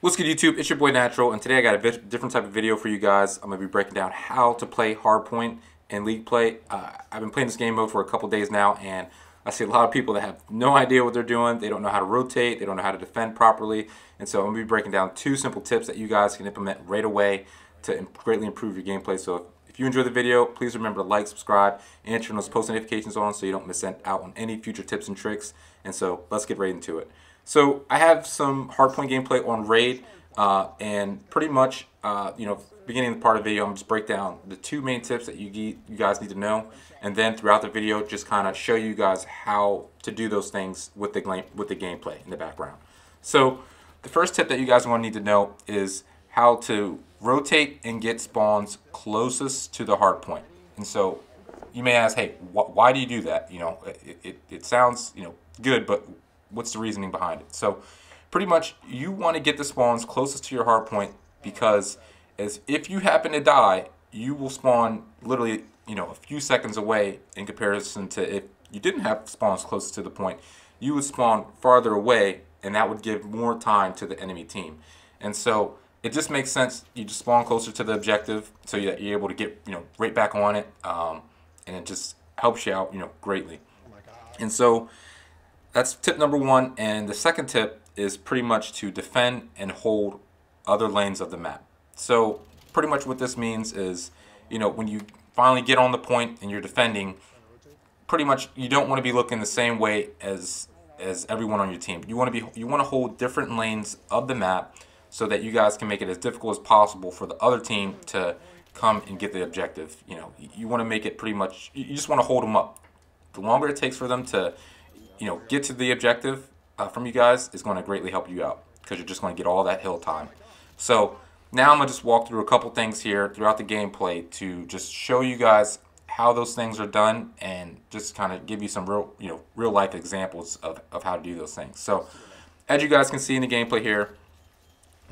What's good, YouTube? It's your boy Natural, and today I got a different type of video for you guys. I'm going to be breaking down how to play Hardpoint in League Play. I've been playing this game mode for a couple days now, and I see a lot of people that have no idea what they're doing. They don't know how to rotate. They don't know how to defend properly. And so I'm going to be breaking down two simple tips that you guys can implement right away to greatly improve your gameplay. So if you enjoy the video, please remember to like, subscribe, and turn those post notifications on so you don't miss out on any future tips and tricks. And so let's get right into it. So I have some Hardpoint gameplay on Raid, and pretty much, beginning of the part of the video, I'm just break down the two main tips that you guys need to know, and then throughout the video, just kind of show you guys how to do those things with the gameplay in the background. So the first tip that you guys are going to need to know is how to rotate and get spawns closest to the hardpoint. And so you may ask, hey, why do you do that? It sounds good, but what's the reasoning behind it? So pretty much you want to get the spawns closest to your hard point, because if you happen to die, you will spawn literally a few seconds away, in comparison to if you didn't have spawns closest to the point, you would spawn farther away, and that would give more time to the enemy team. And so it just makes sense you just spawn closer to the objective so that you're able to get right back on it, and it just helps you out greatly. And so that's tip number one. And the second tip is pretty much to defend and hold other lanes of the map. So pretty much what this means is, when you finally get on the point and you're defending, pretty much you don't want to be looking the same way as everyone on your team. You want to hold different lanes of the map so that you guys can make it as difficult as possible for the other team to come and get the objective. You want to make it pretty much, you just want to hold them up. The longer it takes for them to get to the objective from you guys is going to greatly help you out, because you're just going to get all that hill time. So now I'm going to just walk through a couple things here throughout the gameplay to just show you guys how those things are done, and just kind of give you some real life examples of how to do those things. So as you guys can see in the gameplay here,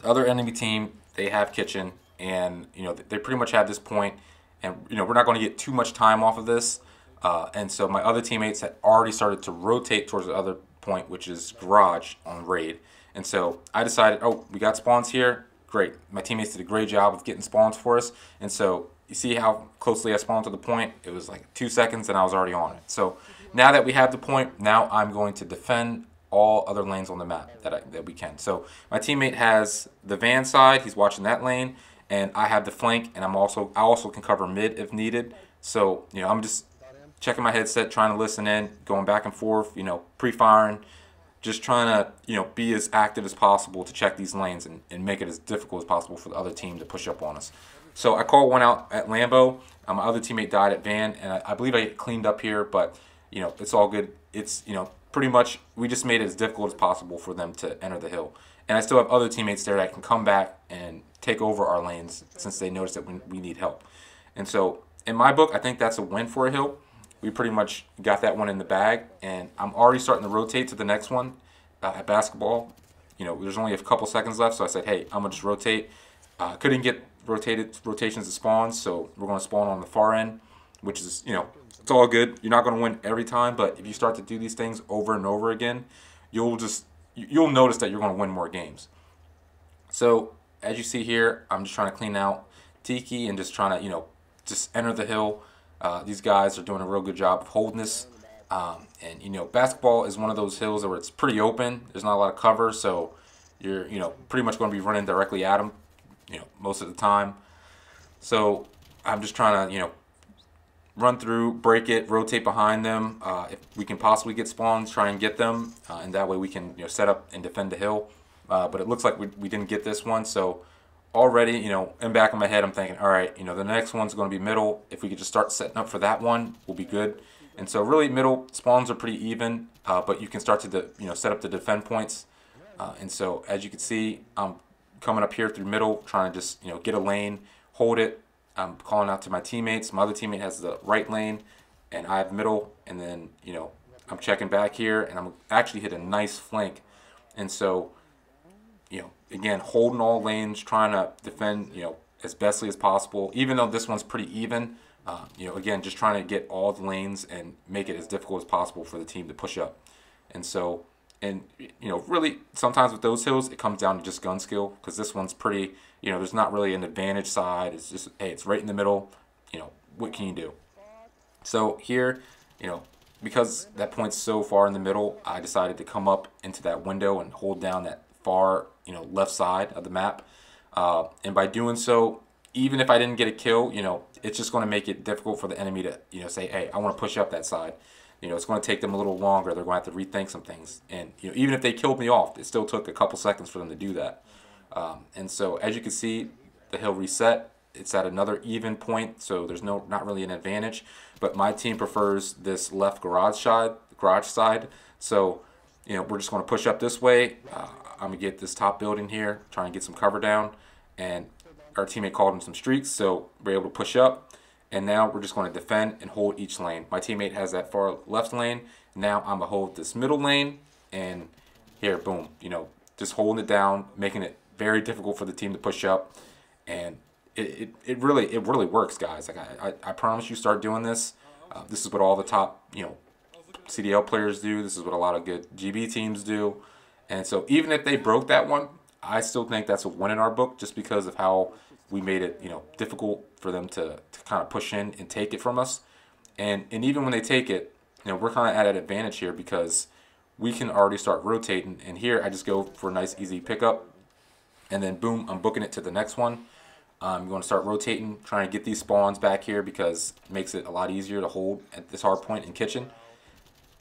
the other enemy team, they have kitchen, and they pretty much have this point, and we're not going to get too much time off of this. And so my other teammates had already started to rotate towards the other point, which is garage on Raid. And so I decided, oh, we got spawns here. Great. My teammates did a great job of getting spawns for us. And so you see how closely I spawned to the point? It was like 2 seconds and I was already on it. So now that we have the point, now I'm going to defend all other lanes on the map that we can. So my teammate has the van side. He's watching that lane. And I have the flank, and I also can cover mid if needed. So, I'm just checking my headset, trying to listen in, going back and forth, pre-firing, just trying to, be as active as possible to check these lanes and make it as difficult as possible for the other team to push up on us. So I called one out at Lambo. My other teammate died at Van, and I believe I get cleaned up here, but, it's all good. It's, pretty much we just made it as difficult as possible for them to enter the hill. And I still have other teammates there that can come back and take over our lanes since they noticed that we need help. And so in my book, I think that's a win for a hill. We pretty much got that one in the bag, and I'm already starting to rotate to the next one at basketball. There's only a couple seconds left, so I said, hey, I'm going to just rotate. Couldn't get rotations to spawn, so we're going to spawn on the far end, which is, it's all good. You're not going to win every time, but if you start to do these things over and over again, you'll notice that you're going to win more games. So as you see here, I'm just trying to clean out Tiki and just trying to, just enter the hill. These guys are doing a real good job of holding this. And, basketball is one of those hills where it's pretty open. There's not a lot of cover, so you're, pretty much going to be running directly at them, most of the time. So I'm just trying to, run through, break it, rotate behind them. If we can possibly get spawns, try and get them. And that way we can, set up and defend the hill. But it looks like we didn't get this one, so already, in the back of my head, I'm thinking, all right, the next one's going to be middle. If we could just start setting up for that one, we'll be good. And so really, middle spawns are pretty even, but you can start to, set up the defend points. And so as you can see, I'm coming up here through middle, trying to just, get a lane, hold it. I'm calling out to my teammates. My other teammate has the right lane, and I have middle. And then, I'm checking back here, and I'm actually hit a nice flank. And so, again, holding all lanes, trying to defend, as bestly as possible. Even though this one's pretty even, again, just trying to get all the lanes and make it as difficult as possible for the team to push up. And so And, you know, really, sometimes with those hills, it comes down to just gun skill, because this one's pretty, you know, there's not really an advantage side. It's just, hey, it's right in the middle. You know, what can you do? So here, you know, because that point's so far in the middle, I decided to come up into that window and hold down that far, you know, left side of the map. And by doing so, even if I didn't get a kill, you know, it's just going to make it difficult for the enemy to, you know, say, hey, I want to push up that side. You know, it's going to take them a little longer. They're going to have to rethink some things. And, you know, even if they killed me off, it still took a couple seconds for them to do that. And so, as you can see, the hill reset. It's at another even point, so there's not really an advantage. But my team prefers this left garage side. So, you know, we're just going to push up this way. I'm going to get this top building here, try and get some cover down. And our teammate called him some streaks, so we're able to push up. And now we're just going to defend and hold each lane. My teammate has that far left lane. Now I'm going to hold this middle lane. And here, boom, you know, just holding it down, making it very difficult for the team to push up. And it really works, guys. Like I promise you, start doing this. This is what all the top, you know, CDL players do. This is what a lot of good GB teams do. And so even if they broke that one, I still think that's a win in our book, just because of how we made it, you know, difficult for them to kind of push in and take it from us. And even when they take it, you know, we're kind of at an advantage here because we can already start rotating. And here I just go for a nice easy pickup. And then boom, I'm booking it to the next one. I'm going to start rotating, trying to get these spawns back here because it makes it a lot easier to hold at this hard point in kitchen.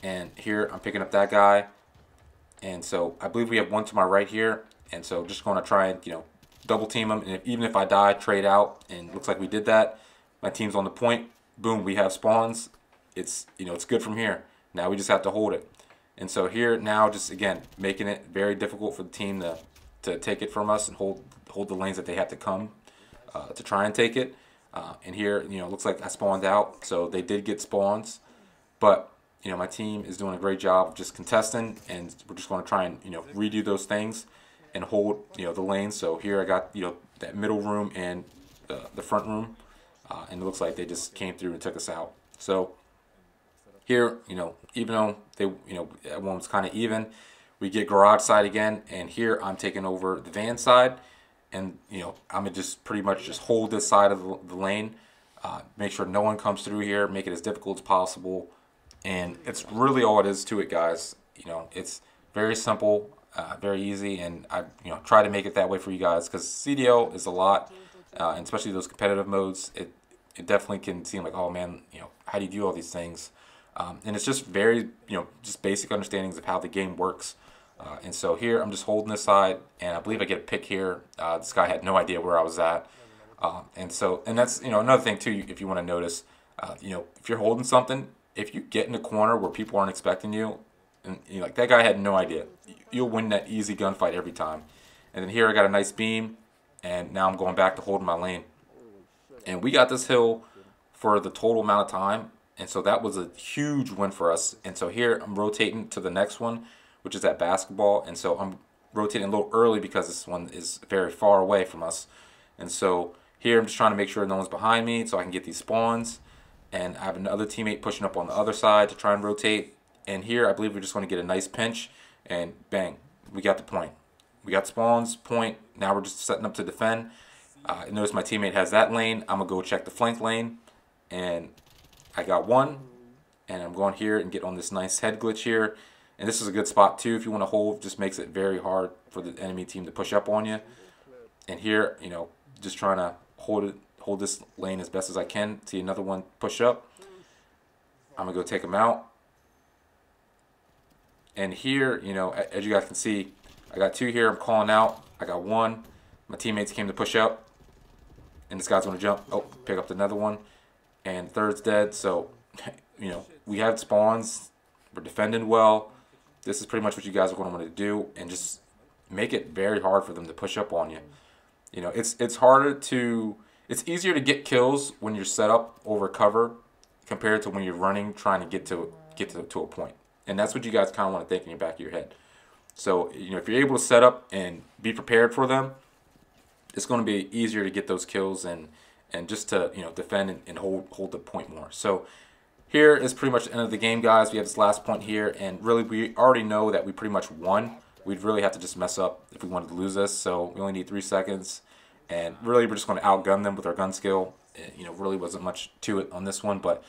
And here I'm picking up that guy. And so I believe we have one to my right here. And so just going to try and, you know, double team them. And even if I die, trade out. And it looks like we did that. My team's on the point. Boom, we have spawns. It's, you know, it's good from here. Now we just have to hold it. And so here now, just again, making it very difficult for the team to take it from us and hold the lanes that they have to come to try and take it. And here, you know, it looks like I spawned out. So they did get spawns. But, you know, my team is doing a great job of just contesting. And we're just going to try and, you know, redo those things and hold, you know, the lanes. So here I got, you know, that middle room and the front room. And it looks like they just came through and took us out. So here, you know, even though they, you know, that one was kind of even, we get garage side again. And here I'm taking over the van side. And, you know, I'm going to just pretty much just hold this side of the lane. Make sure no one comes through here. Make it as difficult as possible. And it's really all it is to it, guys. You know, it's very simple, very easy. And I, you know, try to make it that way for you guys because CDL is a lot. And especially those competitive modes, it definitely can seem like, oh, man, you know, how do you do all these things? And it's just very, you know, just basic understandings of how the game works. And so here I'm just holding this side, and I believe I get a pick here. This guy had no idea where I was at. And that's, you know, another thing too, if you want to notice, you know, if you're holding something, if you get in a corner where people aren't expecting you, and you know, like that guy had no idea, you'll win that easy gunfight every time. And then here I got a nice beam, and now I'm going back to holding my lane. And we got this hill for the total amount of time, and so that was a huge win for us. And so here I'm rotating to the next one, which is that basketball. And so I'm rotating a little early because this one is very far away from us. And so here I'm just trying to make sure no one's behind me so I can get these spawns. And I have another teammate pushing up on the other side to try and rotate. And here I believe we're just going to get a nice pinch. And bang, we got the point. We got spawns, point. Now we're just setting up to defend. Notice my teammate has that lane. I'm going to go check the flank lane. And I got one. And I'm going here and get on this nice head glitch here. And this is a good spot too if you want to hold. Just makes it very hard for the enemy team to push up on you. And here, you know, just trying to hold this lane as best as I can. See another one push up. I'm going to go take him out. And here, you know, as you guys can see, I got two here. I'm calling out. I got one. My teammates came to push up. And this guy's going to jump. Oh, pick up another one. And third's dead. So, you know, we had spawns. We're defending well. This is pretty much what you guys are going to want to do, and just make it very hard for them to push up on you. You know, it's easier to get kills when you're set up over cover compared to when you're running trying to get to a point. And that's what you guys kind of want to think in your back of your head. So, you know, if you're able to set up and be prepared for them, it's going to be easier to get those kills and just to, you know, defend and hold the point more. So here is pretty much the end of the game, guys. We have this last point here, and really we already know that we pretty much won. We'd really have to just mess up if we wanted to lose this, so we only need 3 seconds. And really we're just going to outgun them with our gun skill. You know, really wasn't much to it on this one, but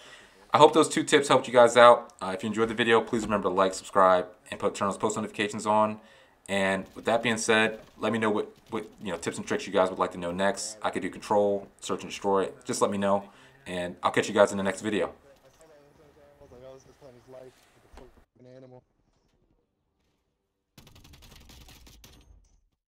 I hope those 2 tips helped you guys out. If you enjoyed the video, please remember to like, subscribe, and turn those post notifications on. And with that being said, let me know what tips and tricks you guys would like to know next. I could do control, search and destroy. Just let me know, and I'll catch you guys in the next video. I was just playing his life with a fucking animal.